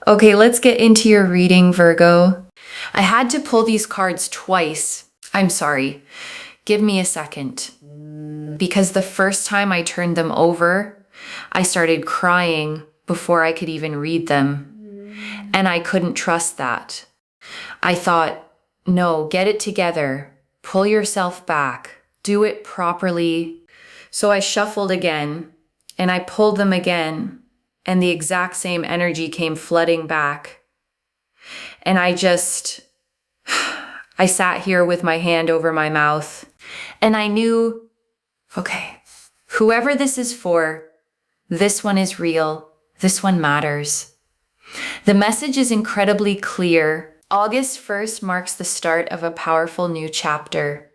Okay, let's get into your reading, Virgo. I had to pull these cards twice. I'm sorry. Give me a second. Because the first time I turned them over, I started crying before I could even read them. And I couldn't trust that. I thought, no, get it together. Pull yourself back. Do it properly. So I shuffled again, and I pulled them again, and the exact same energy came flooding back. And I sat here with my hand over my mouth, and I knew, okay, whoever this is for, this one is real. This one matters. The message is incredibly clear. August 1st marks the start of a powerful new chapter.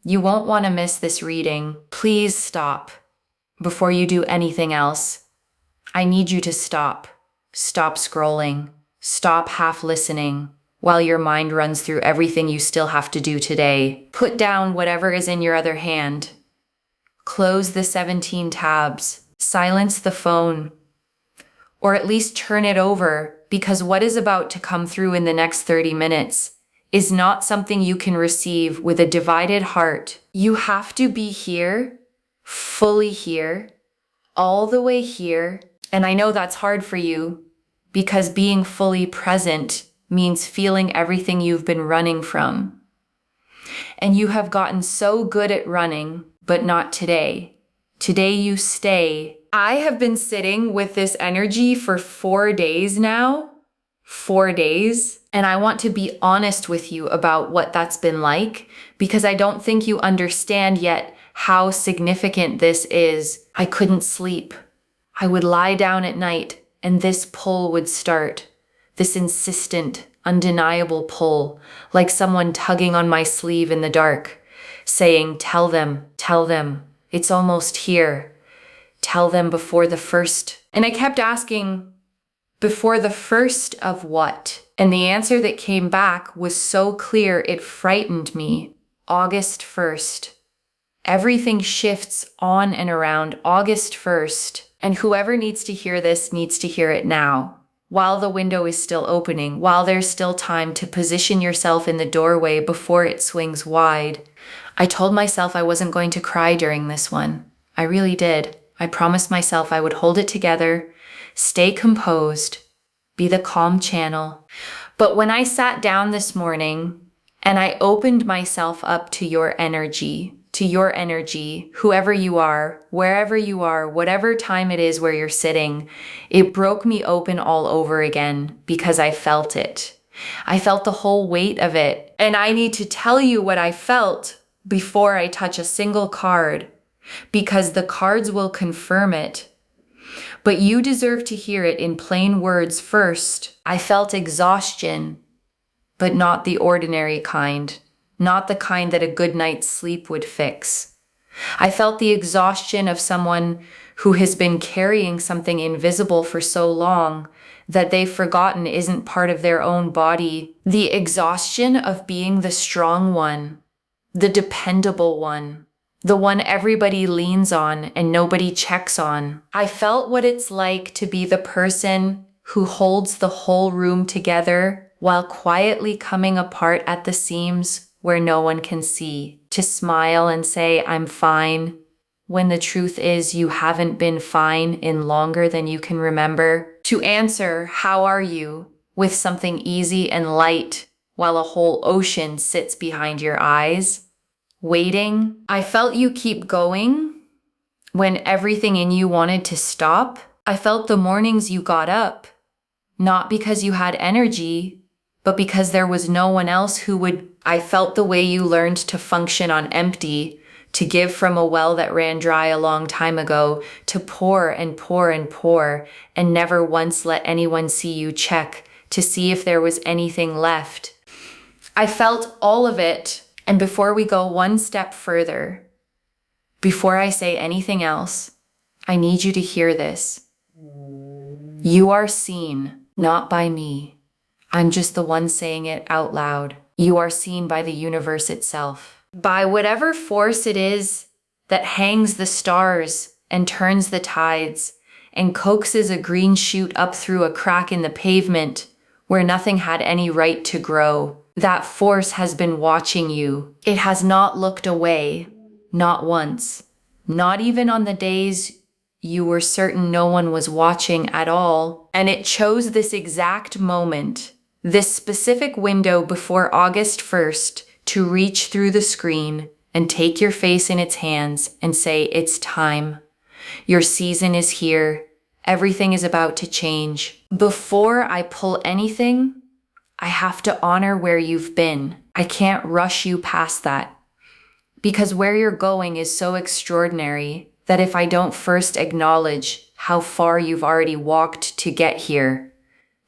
You won't want to miss this reading. Please stop before you do anything else. I need you to stop. Stop scrolling. Stop half listening while your mind runs through everything you still have to do today. Put down whatever is in your other hand. Close the 17 tabs. Silence the phone. Or at least turn it over, because what is about to come through in the next 30 minutes is not something you can receive with a divided heart. You have to be here, fully here, all the way here. And I know that's hard for you, because being fully present means feeling everything you've been running from. And you have gotten so good at running, but not today. Today you stay. I have been sitting with this energy for 4 days now. 4 days. And I want to be honest with you about what that's been like, because I don't think you understand yet how significant this is. I couldn't sleep. I would lie down at night and this pull would start. This insistent, undeniable pull, like someone tugging on my sleeve in the dark, saying, tell them, it's almost here. Tell them before the first. And I kept asking, before the first of what? And the answer that came back was so clear it frightened me. August 1st. Everything shifts on and around August 1st. And whoever needs to hear this needs to hear it now. While the window is still opening, while there's still time to position yourself in the doorway before it swings wide. I told myself I wasn't going to cry during this one. I really did. I promised myself I would hold it together, stay composed, be the calm channel. But when I sat down this morning and I opened myself up to your energy, whoever you are, wherever you are, whatever time it is where you're sitting, it broke me open all over again because I felt it. I felt the whole weight of it. And I need to tell you what I felt before I touch a single card, because the cards will confirm it. But you deserve to hear it in plain words first. I felt exhaustion, but not the ordinary kind, not the kind that a good night's sleep would fix. I felt the exhaustion of someone who has been carrying something invisible for so long that they've forgotten isn't part of their own body. The exhaustion of being the strong one, the dependable one, the one everybody leans on and nobody checks on. I felt what it's like to be the person who holds the whole room together while quietly coming apart at the seams where no one can see. To smile and say, I'm fine, when the truth is you haven't been fine in longer than you can remember. To answer, how are you, with something easy and light while a whole ocean sits behind your eyes. Waiting. I felt you keep going when everything in you wanted to stop. I felt the mornings you got up, not because you had energy, but because there was no one else who would. I felt the way you learned to function on empty, to give from a well that ran dry a long time ago, to pour and pour and pour, and never once let anyone see you check to see if there was anything left. I felt all of it. And before we go one step further, before I say anything else, I need you to hear this. You are seen, not by me. I'm just the one saying it out loud. You are seen by the universe itself. By whatever force it is that hangs the stars and turns the tides and coaxes a green shoot up through a crack in the pavement where nothing had any right to grow. That force has been watching you. It has not looked away, not once, not even on the days you were certain no one was watching at all. And it chose this exact moment, this specific window before August 1st, to reach through the screen and take your face in its hands and say, it's time. Your season is here. Everything is about to change. Before I pull anything, I have to honor where you've been. I can't rush you past that. Because where you're going is so extraordinary that if I don't first acknowledge how far you've already walked to get here,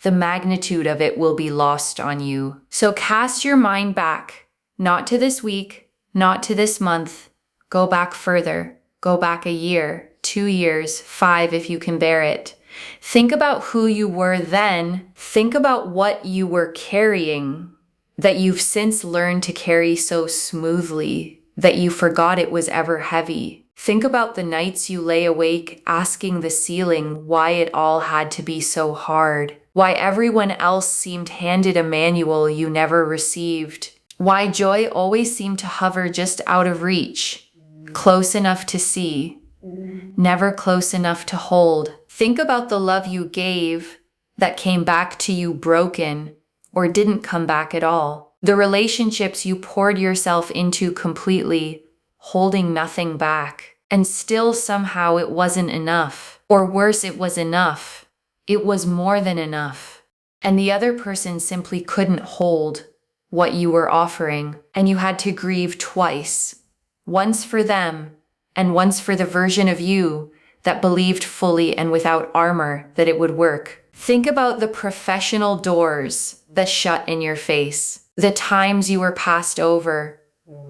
the magnitude of it will be lost on you. So cast your mind back, not to this week, not to this month. Go back further. Go back a year, 2 years, 5 if you can bear it. Think about who you were then. Think about what you were carrying that you've since learned to carry so smoothly that you forgot it was ever heavy. Think about the nights you lay awake asking the ceiling why it all had to be so hard, why everyone else seemed handed a manual you never received, why joy always seemed to hover just out of reach, close enough to see, never close enough to hold. Think about the love you gave that came back to you broken or didn't come back at all. The relationships you poured yourself into completely, holding nothing back. And still somehow it wasn't enough. Or worse, it was enough. It was more than enough. And the other person simply couldn't hold what you were offering. And you had to grieve twice. Once for them, and once for the version of you that believed fully and without armor that it would work. Think about the professional doors that shut in your face. The times you were passed over,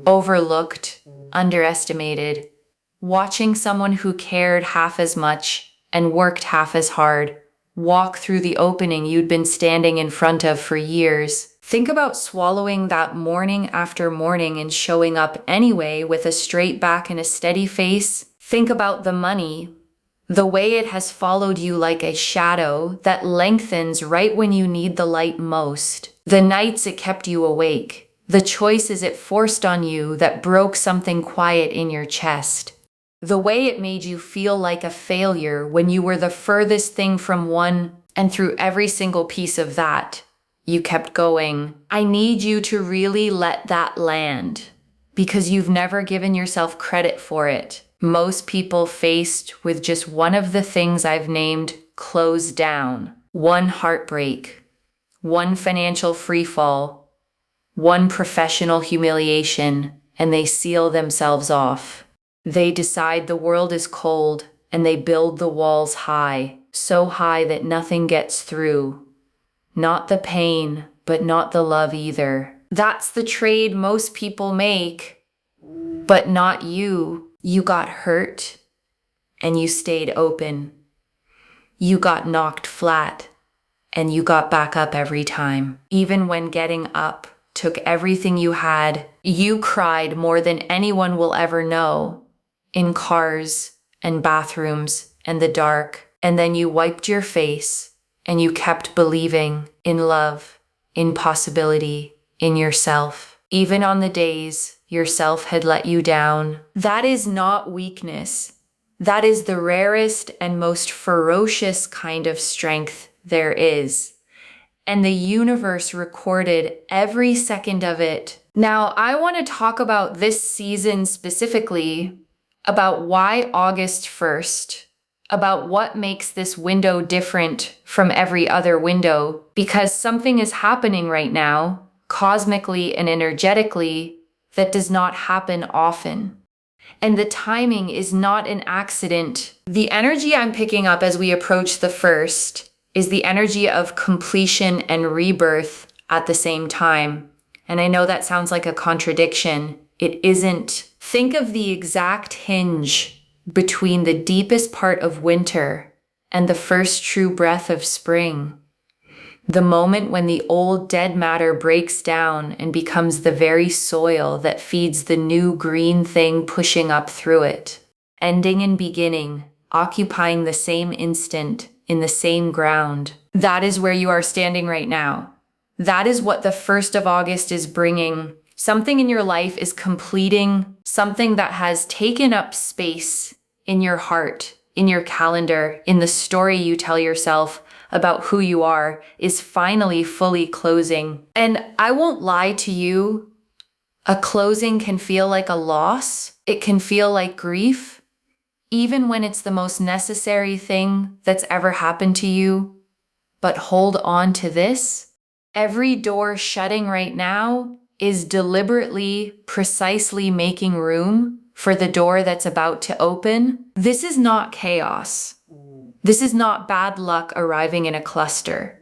overlooked, underestimated. Watching someone who cared half as much and worked half as hard walk through the opening you'd been standing in front of for years. Think about swallowing that morning after morning and showing up anyway with a straight back and a steady face. Think about the money, the way it has followed you like a shadow that lengthens right when you need the light most. The nights it kept you awake, the choices it forced on you that broke something quiet in your chest. The way it made you feel like a failure when you were the furthest thing from one, and through every single piece of that, you kept going. I need you to really let that land, because you've never given yourself credit for it. Most people faced with just one of the things I've named close down, one heartbreak, one financial freefall, one professional humiliation, and they seal themselves off. They decide the world is cold, and they build the walls high, so high that nothing gets through. Not the pain, but not the love either. That's the trade most people make, but not you. You got hurt, and you stayed open. You got knocked flat, and you got back up every time. Even when getting up took everything you had, you cried more than anyone will ever know. In cars and bathrooms and the dark. And then you wiped your face and you kept believing in love, in possibility, in yourself. Even on the days yourself had let you down. That is not weakness. That is the rarest and most ferocious kind of strength there is. And the universe recorded every second of it. Now, I want to talk about this season specifically, about why August 1st, about what makes this window different from every other window, because something is happening right now, cosmically and energetically, that does not happen often. And the timing is not an accident. The energy I'm picking up as we approach the first is the energy of completion and rebirth at the same time. And I know that sounds like a contradiction. It isn't. Think of the exact hinge between the deepest part of winter and the first true breath of spring. The moment when the old dead matter breaks down and becomes the very soil that feeds the new green thing pushing up through it. Ending and beginning, occupying the same instant in the same ground. That is where you are standing right now. That is what the 1st of August is bringing. Something in your life is completing something that has taken up space in your heart, in your calendar, in the story you tell yourself about who you are is finally fully closing. And I won't lie to you, a closing can feel like a loss. It can feel like grief, even when it's the most necessary thing that's ever happened to you. But hold on to this. Every door shutting right now is deliberately, precisely making room for the door that's about to open. This is not chaos. This is not bad luck arriving in a cluster.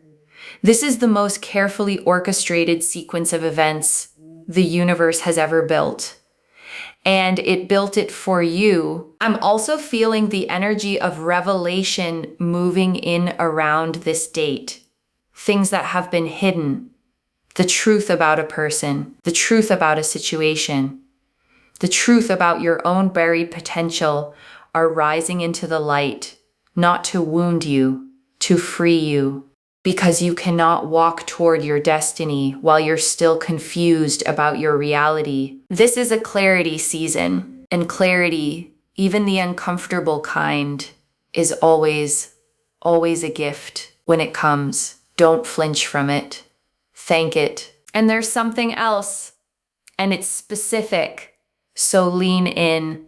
This is the most carefully orchestrated sequence of events the universe has ever built. And it built it for you. I'm also feeling the energy of revelation moving in around this date. Things that have been hidden. The truth about a person, the truth about a situation, the truth about your own buried potential are rising into the light, not to wound you, to free you, because you cannot walk toward your destiny while you're still confused about your reality. This is a clarity season, and clarity, even the uncomfortable kind, is always a gift when it comes. Don't flinch from it. Thank it. And there's something else, and it's specific, so lean in.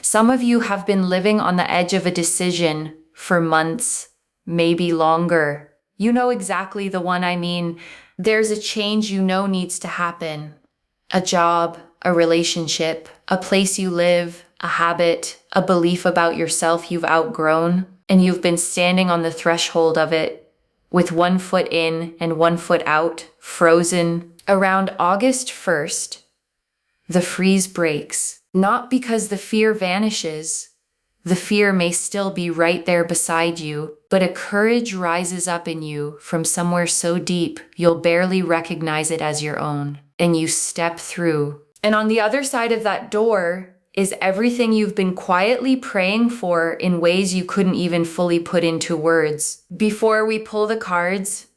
Some of you have been living on the edge of a decision for months, maybe longer. You know exactly the one I mean. There's a change you know needs to happen. A job, a relationship, a place you live, a habit, a belief about yourself you've outgrown, and you've been standing on the threshold of it, with one foot in and one foot out, frozen. Around August 1st, the freeze breaks. Not because the fear vanishes. The fear may still be right there beside you, but a courage rises up in you from somewhere so deep you'll barely recognize it as your own. And you step through. And on the other side of that door is everything you've been quietly praying for in ways you couldn't even fully put into words. Before we pull the cards,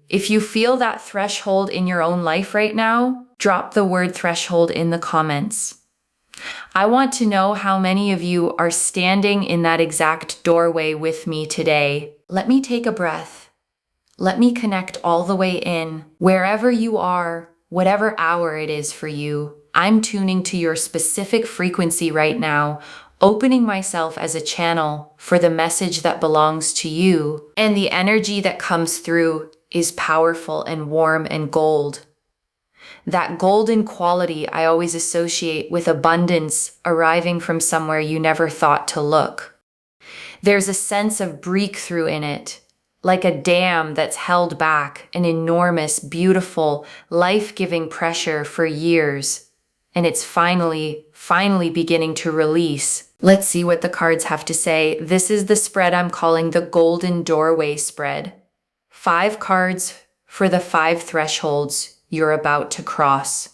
if you feel that threshold in your own life right now, drop the word threshold in the comments. I want to know how many of you are standing in that exact doorway with me today. Let me take a breath. Let me connect all the way in. Wherever you are, whatever hour it is for you, I'm tuning to your specific frequency right now, opening myself as a channel for the message that belongs to you. And the energy that comes through is powerful and warm and gold. That golden quality I always associate with abundance arriving from somewhere you never thought to look. There's a sense of breakthrough in it, like a dam that's held back an enormous, beautiful, life-giving pressure for years. And it's finally beginning to release. Let's see what the cards have to say. This is the spread I'm calling the Golden Doorway spread. 5 cards for the 5 thresholds you're about to cross.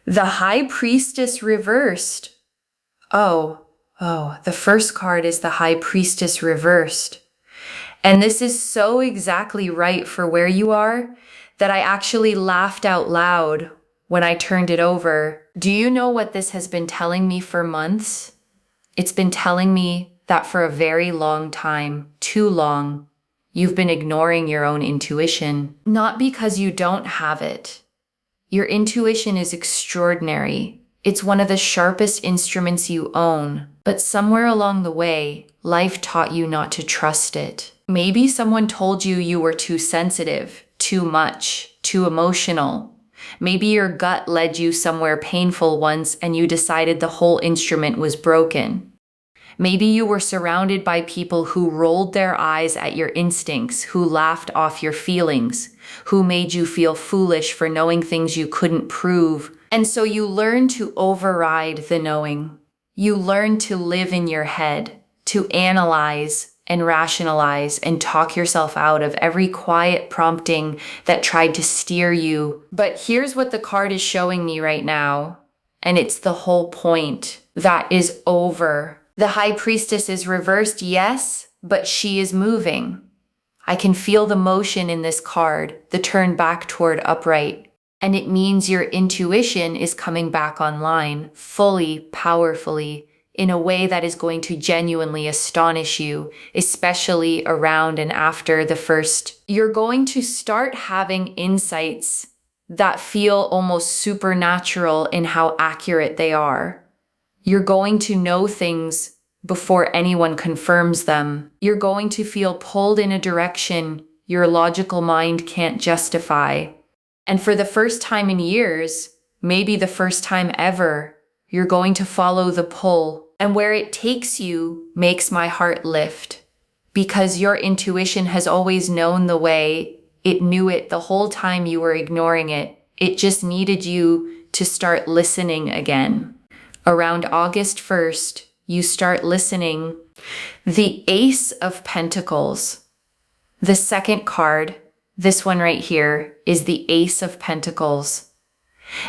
The High Priestess reversed. Oh, the first card is the High Priestess reversed. And this is so exactly right for where you are that I actually laughed out loud when I turned it over. Do you know what this has been telling me for months? It's been telling me that for a very long time, too long, you've been ignoring your own intuition. Not because you don't have it. Your intuition is extraordinary. It's one of the sharpest instruments you own. But somewhere along the way, life taught you not to trust it. Maybe someone told you you were too sensitive, too much, too emotional. Maybe your gut led you somewhere painful once and you decided the whole instrument was broken. Maybe you were surrounded by people who rolled their eyes at your instincts, who laughed off your feelings, who made you feel foolish for knowing things you couldn't prove. And so you learned to override the knowing. You learned to live in your head, to analyze and rationalize and talk yourself out of every quiet prompting that tried to steer you. But here's what the card is showing me right now, and it's the whole point. That is over. The High Priestess is reversed, yes, but she is moving. I can feel the motion in this card, the turn back toward upright. And it means your intuition is coming back online, fully, powerfully, in a way that is going to genuinely astonish you, especially around and after the first. You're going to start having insights that feel almost supernatural in how accurate they are. You're going to know things before anyone confirms them. You're going to feel pulled in a direction your logical mind can't justify. And for the first time in years, maybe the first time ever, you're going to follow the pull. And where it takes you makes my heart lift. Because your intuition has always known the way. It knew it the whole time you were ignoring it. It just needed you to start listening again. Around August 1st, you start listening. The Ace of Pentacles. The second card, this one right here, is the Ace of Pentacles.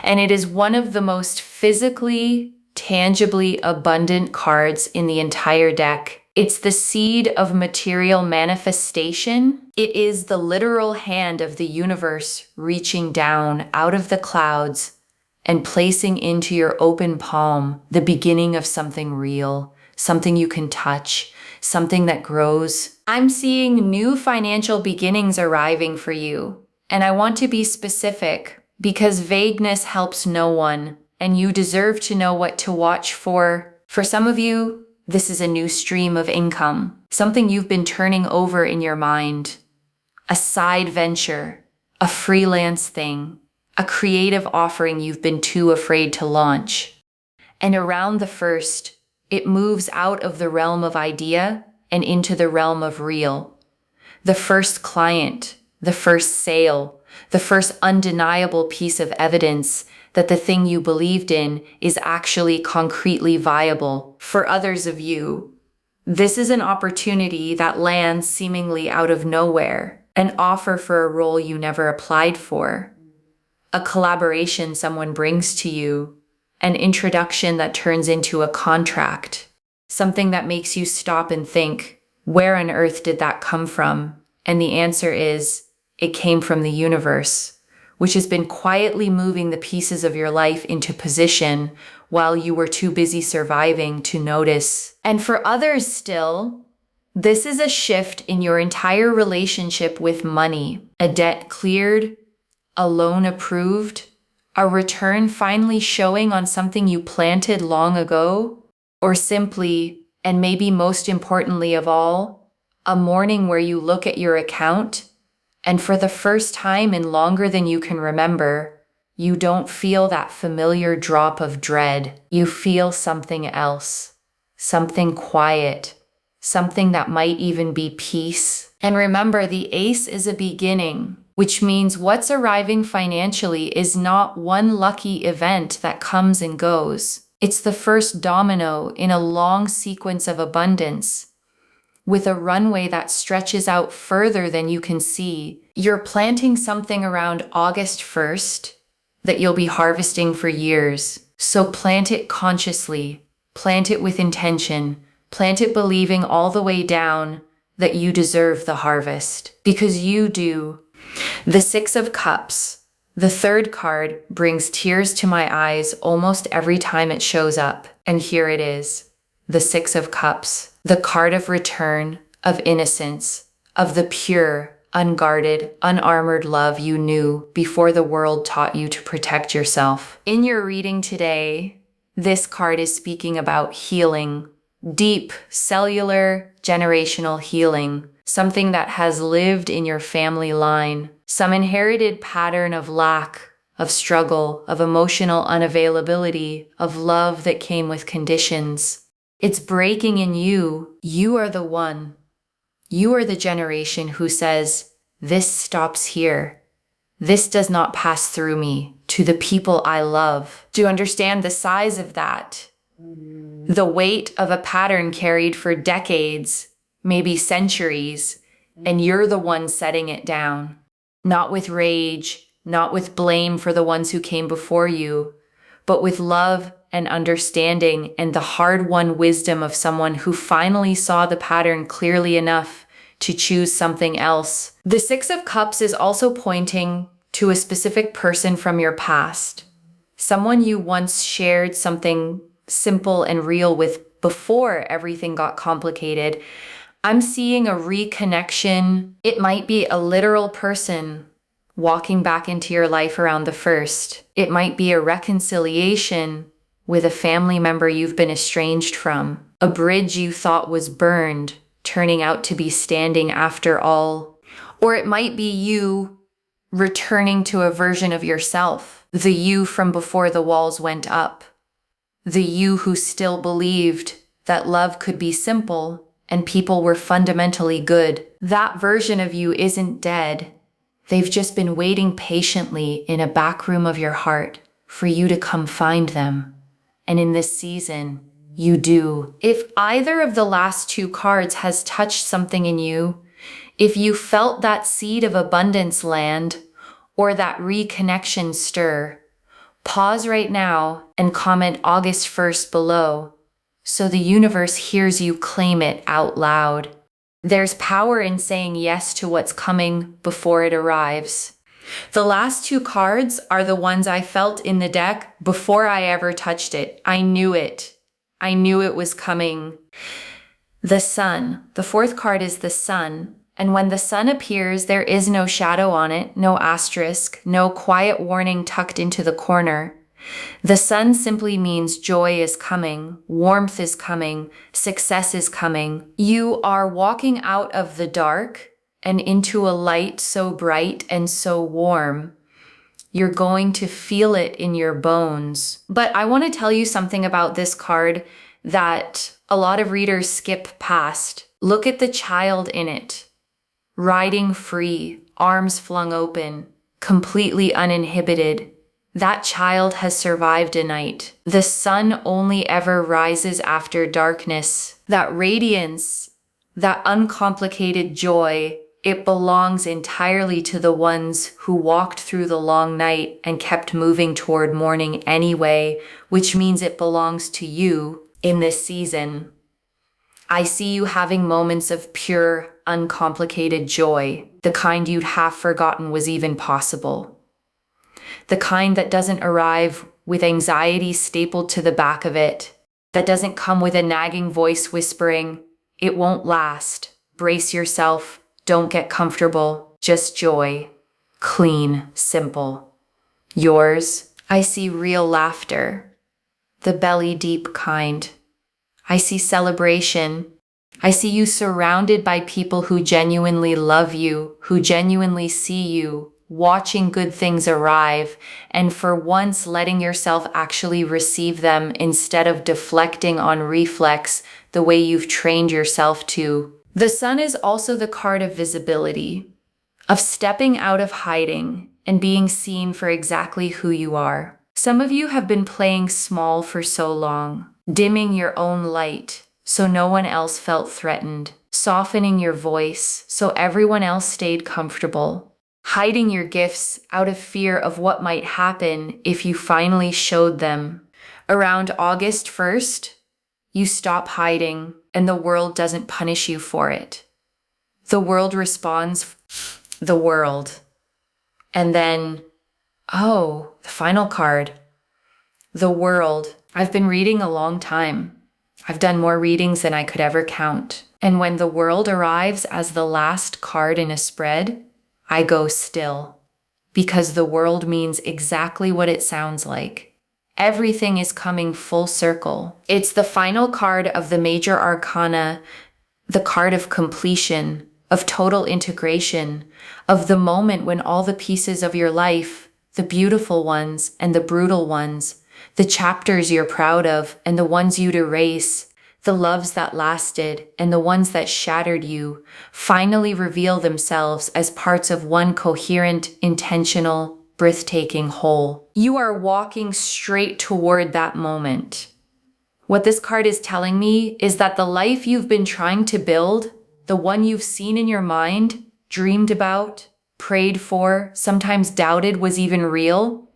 And it is one of the most physically, tangibly abundant cards in the entire deck. It's the seed of material manifestation. It is the literal hand of the universe reaching down out of the clouds and placing into your open palm the beginning of something real, something you can touch, something that grows. I'm seeing new financial beginnings arriving for you. And I want to be specific because vagueness helps no one, and you deserve to know what to watch for. For some of you, this is a new stream of income, something you've been turning over in your mind, a side venture, a freelance thing, a creative offering you've been too afraid to launch. And around the first, it moves out of the realm of idea and into the realm of real. The first client, the first sale, the first undeniable piece of evidence that the thing you believed in is actually concretely viable. For others of you, this is an opportunity that lands seemingly out of nowhere, an offer for a role you never applied for, a collaboration someone brings to you, an introduction that turns into a contract, something that makes you stop and think, where on earth did that come from? And the answer is, it came from the universe, which has been quietly moving the pieces of your life into position while you were too busy surviving to notice. And for others still, this is a shift in your entire relationship with money, a debt cleared, a loan approved, a return finally showing on something you planted long ago, or simply, and maybe most importantly of all, a morning where you look at your account and for the first time in longer than you can remember, you don't feel that familiar drop of dread. You feel something else, something quiet, something that might even be peace. And remember, the Ace is a beginning, which means what's arriving financially is not one lucky event that comes and goes. It's the first domino in a long sequence of abundance, with a runway that stretches out further than you can see. You're planting something around August 1st that you'll be harvesting for years. So plant it consciously, plant it with intention, plant it believing all the way down that you deserve the harvest, because you do. The Six of Cups, the third card, brings tears to my eyes almost every time it shows up. And here it is, the Six of Cups. The card of return, of innocence, of the pure, unguarded, unarmored love you knew before the world taught you to protect yourself. In your reading today, this card is speaking about healing, deep, cellular, generational healing, something that has lived in your family line, some inherited pattern of lack, of struggle, of emotional unavailability, of love that came with conditions. It's breaking in you. You are the one. You are the generation who says, this stops here. This does not pass through me to the people I love. Do you understand the size of that? The weight of a pattern carried for decades, maybe centuries, and you're the one setting it down. Not with rage, not with blame for the ones who came before you, but with love and understanding and the hard-won wisdom of someone who finally saw the pattern clearly enough to choose something else. The Six of Cups is also pointing to a specific person from your past, someone you once shared something simple and real with before everything got complicated. I'm seeing a reconnection. It might be a literal person walking back into your life around the first. It might be a reconciliation with a family member you've been estranged from, a bridge you thought was burned, turning out to be standing after all. Or it might be you returning to a version of yourself, the you from before the walls went up, the you who still believed that love could be simple and people were fundamentally good. That version of you isn't dead. They've just been waiting patiently in a back room of your heart for you to come find them. And in this season, you do. If either of the last two cards has touched something in you, if you felt that seed of abundance land or that reconnection stir, pause right now and comment August 1st below so the universe hears you claim it out loud. There's power in saying yes to what's coming before it arrives. The last two cards are the ones I felt in the deck before I ever touched it. I knew it. I knew it was coming. The Sun. The fourth card is the Sun. And when the sun appears, there is no shadow on it, no asterisk, no quiet warning tucked into the corner. The sun simply means joy is coming, warmth is coming, success is coming. You are walking out of the dark and into a light so bright and so warm. You're going to feel it in your bones. But I want to tell you something about this card that a lot of readers skip past. Look at the child in it. Riding free, arms flung open, completely uninhibited. That child has survived a night. The sun only ever rises after darkness. That radiance, that uncomplicated joy, it belongs entirely to the ones who walked through the long night and kept moving toward morning anyway, which means it belongs to you in this season. I see you having moments of pure, uncomplicated joy, the kind you'd half forgotten was even possible. The kind that doesn't arrive with anxiety stapled to the back of it, that doesn't come with a nagging voice whispering, "It won't last. Brace yourself. Don't get comfortable. Just joy. Clean, simple." Yours, I see real laughter, the belly deep kind. I see celebration. I see you surrounded by people who genuinely love you, who genuinely see you, watching good things arrive, and for once letting yourself actually receive them instead of deflecting on reflex the way you've trained yourself to. The sun is also the card of visibility, of stepping out of hiding and being seen for exactly who you are. Some of you have been playing small for so long, dimming your own light so no one else felt threatened, softening your voice so everyone else stayed comfortable, hiding your gifts out of fear of what might happen if you finally showed them. Around August 1st, you stop hiding and the world doesn't punish you for it. The world responds, the world. And then, oh, the final card, the world. I've been reading a long time. I've done more readings than I could ever count. And when the world arrives as the last card in a spread, I go still. Because the world means exactly what it sounds like. Everything is coming full circle. It's the final card of the major arcana, the card of completion, of total integration, of the moment when all the pieces of your life, the beautiful ones and the brutal ones, the chapters you're proud of and the ones you'd erase, the loves that lasted and the ones that shattered you, finally reveal themselves as parts of one coherent, intentional, breathtaking whole. You are walking straight toward that moment. What this card is telling me is that the life you've been trying to build, the one you've seen in your mind, dreamed about, prayed for, sometimes doubted was even real,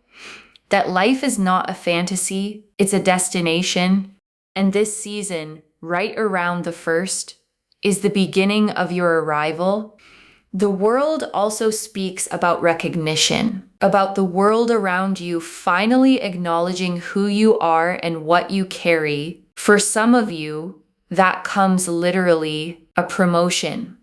that life is not a fantasy, it's a destination. And this season, right around the first, is the beginning of your arrival. The world also speaks about recognition, about the world around you finally acknowledging who you are and what you carry. For some of you, that comes literally a promotion,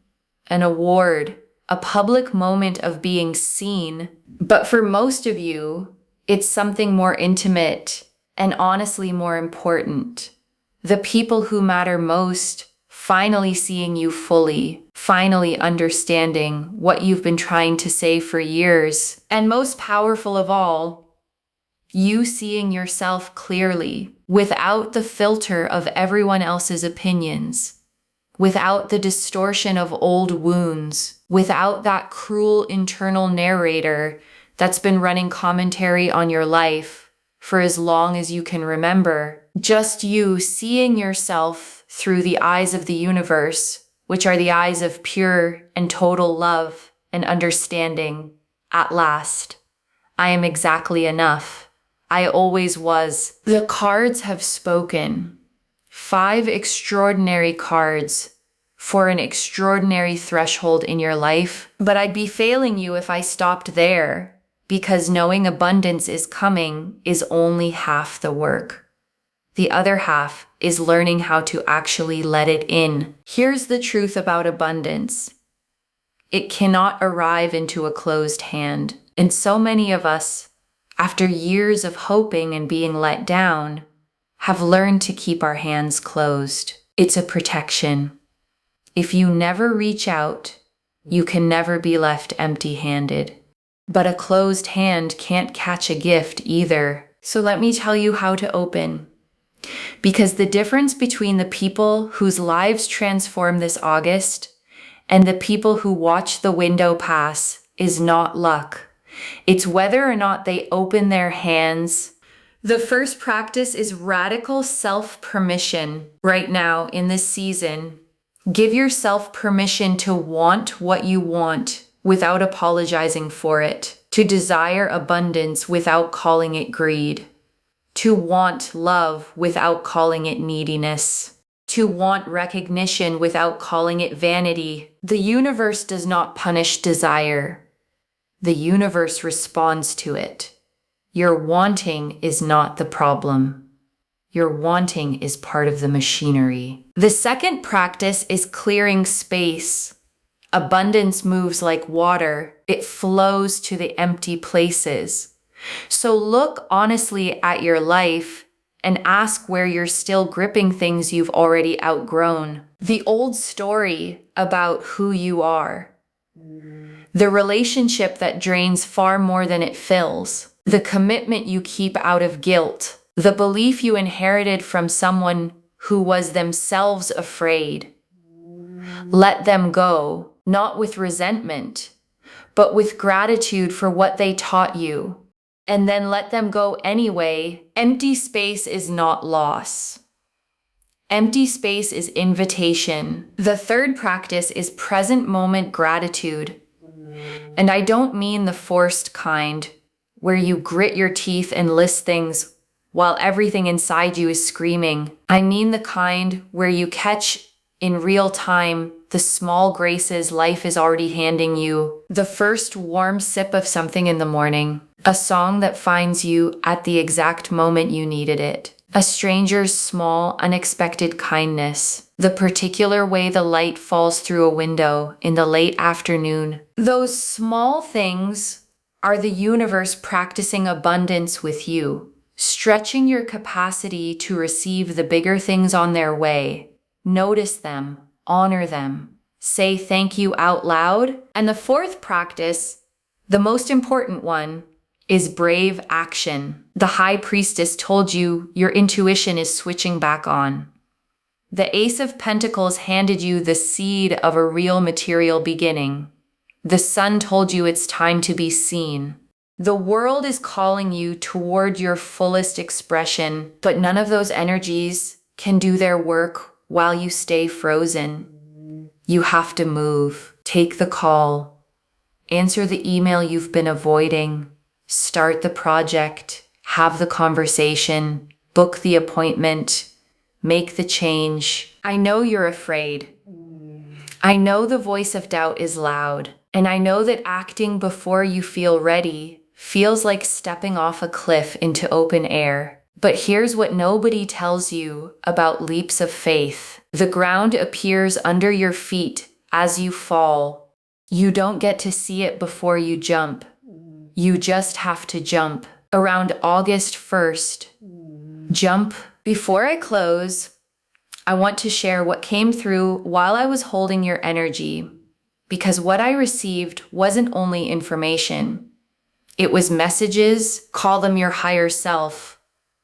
an award, a public moment of being seen. But for most of you, it's something more intimate and honestly more important. The people who matter most finally seeing you fully, finally understanding what you've been trying to say for years. And most powerful of all, you seeing yourself clearly, without the filter of everyone else's opinions, without the distortion of old wounds, without that cruel internal narrator that's been running commentary on your life for as long as you can remember. Just you seeing yourself through the eyes of the universe, which are the eyes of pure and total love and understanding. At last, I am exactly enough. I always was. The cards have spoken. 5 extraordinary cards for an extraordinary threshold in your life. But I'd be failing you if I stopped there, because knowing abundance is coming is only half the work. The other half is learning how to actually let it in. Here's the truth about abundance. It cannot arrive into a closed hand. And so many of us, after years of hoping and being let down, have learned to keep our hands closed. It's a protection. If you never reach out, you can never be left empty-handed. But a closed hand can't catch a gift either. So let me tell you how to open. Because the difference between the people whose lives transform this August and the people who watch the window pass is not luck. It's whether or not they open their hands. The first practice is radical self-permission right now in this season. Give yourself permission to want what you want without apologizing for it, to desire abundance without calling it greed, to want love without calling it neediness, to want recognition without calling it vanity. The universe does not punish desire. The universe responds to it. Your wanting is not the problem. Your wanting is part of the machinery. The second practice is clearing space. Abundance moves like water. It flows to the empty places. So look honestly at your life and ask where you're still gripping things you've already outgrown. The old story about who you are. The relationship that drains far more than it fills. The commitment you keep out of guilt. The belief you inherited from someone who was themselves afraid. Let them go, not with resentment, but with gratitude for what they taught you. And then let them go anyway. Empty space is not loss. Empty space is invitation. The third practice is present moment gratitude. And I don't mean the forced kind, where you grit your teeth and list things while everything inside you is screaming. I mean the kind where you catch in real time the small graces life is already handing you. The first warm sip of something in the morning. A song that finds you at the exact moment you needed it. A stranger's small, unexpected kindness. The particular way the light falls through a window in the late afternoon. Those small things are the universe practicing abundance with you. Stretching your capacity to receive the bigger things on their way. Notice them, honor them, say thank you out loud. And the fourth practice, the most important one, is brave action. The high priestess told you your intuition is switching back on. The Ace of Pentacles handed you the seed of a real material beginning. The Sun told you it's time to be seen. The world is calling you toward your fullest expression, but none of those energies can do their work while you stay frozen. You have to move. Take the call. Answer the email you've been avoiding. Start the project. have the conversation, book the appointment, make the change. I know you're afraid. I know the voice of doubt is loud, and I know that acting before you feel ready feels like stepping off a cliff into open air. But here's what nobody tells you about leaps of faith. The ground appears under your feet as you fall. You don't get to see it before you jump. You just have to jump. Around August 1st, jump. Before I close, I want to share what came through while I was holding your energy, because what I received wasn't only information. It was messages. Call them your higher self.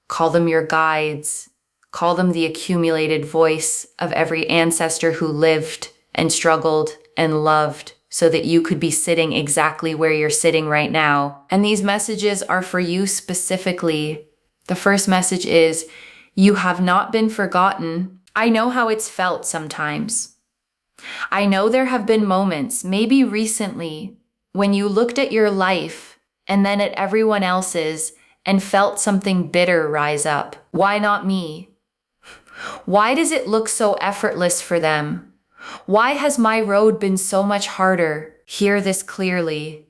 Call them your guides. Call them the accumulated voice of every ancestor who lived and struggled and loved so that you could be sitting exactly where you're sitting right now. And these messages are for you specifically. The first message is, you have not been forgotten. I know how it's felt sometimes. I know there have been moments, maybe recently, when you looked at your life and then at everyone else's and felt something bitter rise up. Why not me? Why does it look so effortless for them? Why has my road been so much harder? Hear this clearly.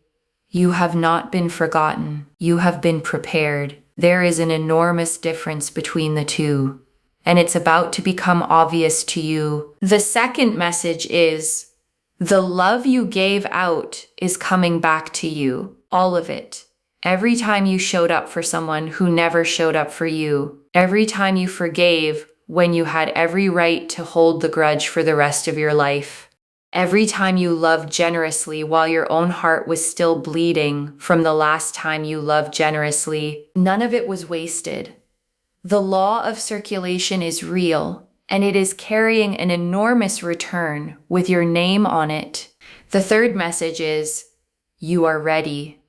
You have not been forgotten. You have been prepared. There is an enormous difference between the two, and it's about to become obvious to you. The second message is, the love you gave out is coming back to you. All of it. Every time you showed up for someone who never showed up for you. Every time you forgave when you had every right to hold the grudge for the rest of your life. Every time you loved generously while your own heart was still bleeding from the last time you loved generously. None of it was wasted. The law of circulation is real, and it is carrying an enormous return with your name on it. The third message is, you are ready.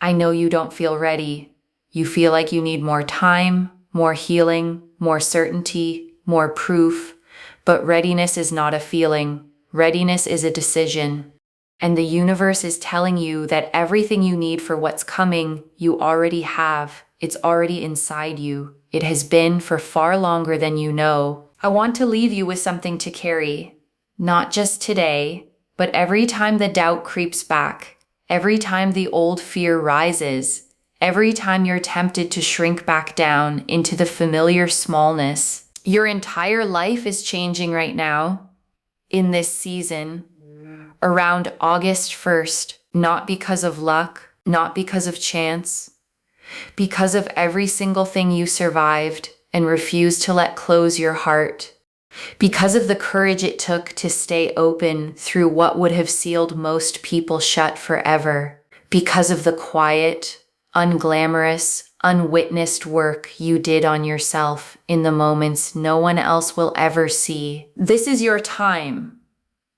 I know you don't feel ready. You feel like you need more time, more healing, more certainty, more proof. But readiness is not a feeling. Readiness is a decision. And the universe is telling you that everything you need for what's coming, you already have. It's already inside you. It has been for far longer than you know. I want to leave you with something to carry. Not just today, but every time the doubt creeps back. Every time the old fear rises, every time you're tempted to shrink back down into the familiar smallness. Your entire life is changing right now, in this season, around August 1st, not because of luck, not because of chance, because of every single thing you survived and refused to let close your heart. Because of the courage it took to stay open through what would have sealed most people shut forever. Because of the quiet, unglamorous, unwitnessed work you did on yourself in the moments no one else will ever see. This is your time.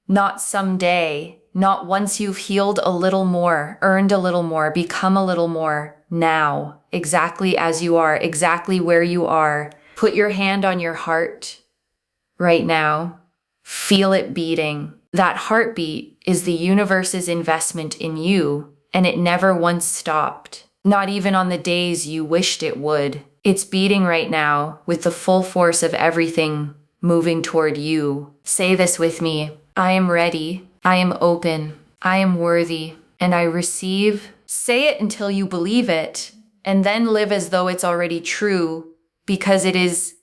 Not someday, not once you've healed a little more, earned a little more, become a little more. Now, exactly as you are, exactly where you are. Put your hand on your heart. Right now, feel it beating. That heartbeat is the universe's investment in you, and it never once stopped. Not even on the days you wished it would. It's beating right now with the full force of everything moving toward you. Say this with me. I am ready. I am open. I am worthy. And I receive. Say it until you believe it, and then live as though it's already true, because it is.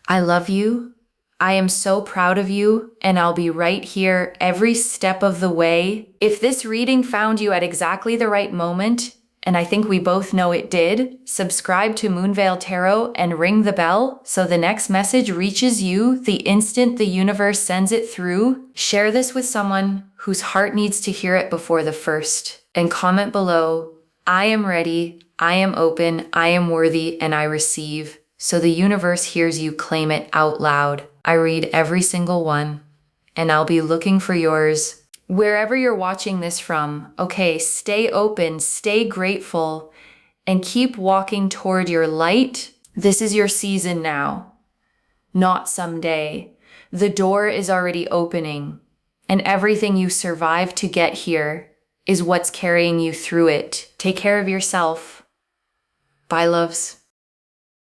I love you. I am so proud of you, and I'll be right here every step of the way. If this reading found you at exactly the right moment, and I think we both know it did, subscribe to Moonveil Tarot and ring the bell so the next message reaches you the instant the universe sends it through. Share this with someone whose heart needs to hear it before the first. And comment below, I am ready, I am open, I am worthy, and I receive. So the universe hears you claim it out loud. I read every single one, and I'll be looking for yours. Wherever you're watching this from, okay, stay open, stay grateful, and keep walking toward your light. This is your season now, not someday. The door is already opening, and everything you survived to get here is what's carrying you through it. Take care of yourself. Bye, loves.